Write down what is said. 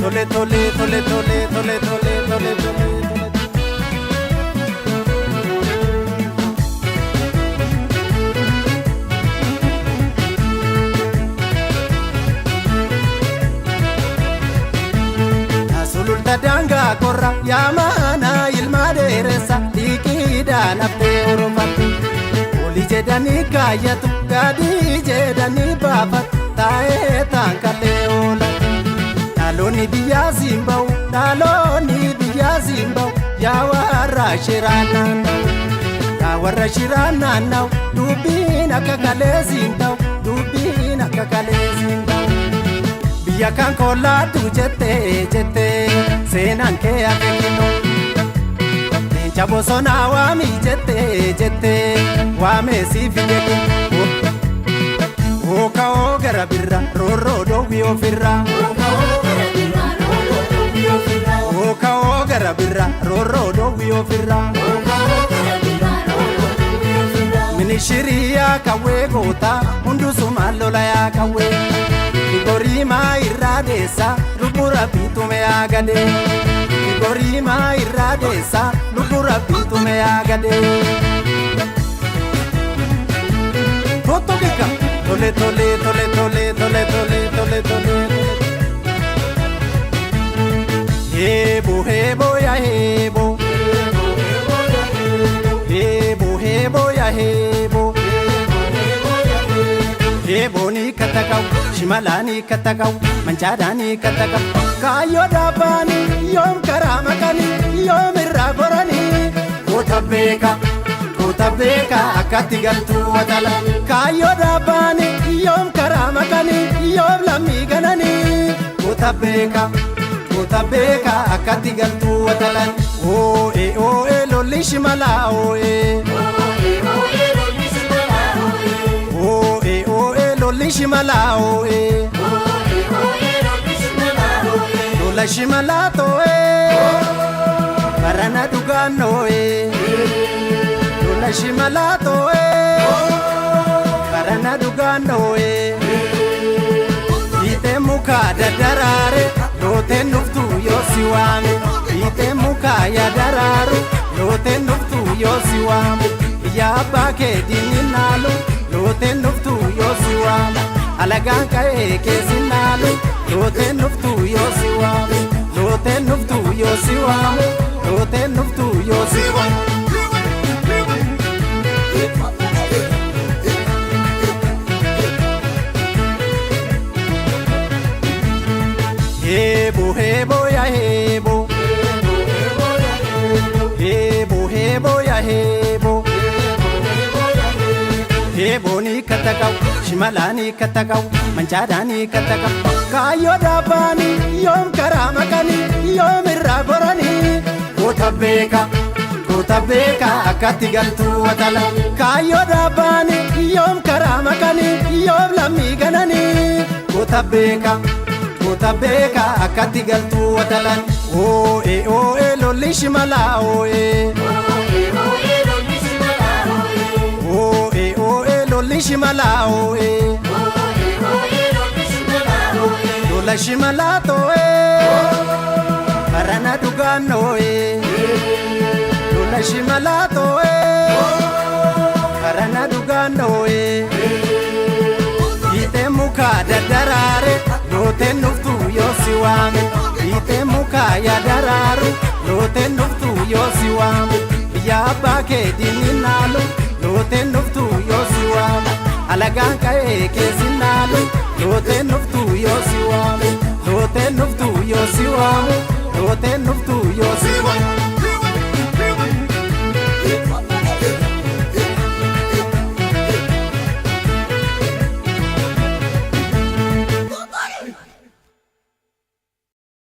tole tole tole tole tole tole tole tole. Sululta danga korra yamana ilma deresa dikida nafte orofatu oli jedani kayatu gadi jedani bafat tae tankale ola daloni biya zimbau yawara shirana now dubina kakale zimbau Biyya kan kollaatu jette seenaan kee akeekino leenca bosonaa waami jette waamee siif jedhe ooka'oo gara birra roorroo dhoowwii ofirra ooka'oo gara birra roorroo dhoowwii ofirra minishiriyaa kawwee goota hundusumaan lolayaa kawwee Gorima irradesa lubura bitume agade Gorima irradesa lubura bitume agade Toto bika tole tole tole tole tole tole tole tole Hebo hebo ya hebo Hebo hebo ya hebo Heboni katakau shimalani katakau manchadani katakau kayo dabani yom karamakani yom iragorani kotabeka akati galtu watala kayo dabani yom karamakani yom lamiganani kotabeka akati galtu watala o e lolli shimala o e Lolli shimala oe Lola shimala toe Karana dugan oe Lola shimala toe Karana dugan oe Ite muka dadarare Lote nuftu yosiwame Ite muka ya dararu Lote nuftu yosiwame Ya bake dininalu Lote nuftu yosiwame Alagaan ka'ee keessinaalu Lote nuftu yosiwame Lote nuftu yosiwame Lote nuftu yosiwame Hebo hebo ya hebo Hebo hebo ya hebo Heboni katakau shimalani katakau manchadani katakau kayo dabani yom karamakani yom iragorani kotabeka akati galtu watala kayo dabani yom karamakani yom lamiganani kotabeka akati galtu watala o e lolli shimala o e Lolli shimala oe Lola shimala toe Karana dugan oe Lola shimala toe Karana dugan oe Ite muka dadarare Lote nuftu yosiwame Ite muka ya dararu Lote nuftu yosiwame Biyya bake dininalu Lote nuftu yosiwame Alagaan ka'ee keessinaalu Lote nuftu yosiwame Lote nuftu yosiwame Lote nuftu yosiwame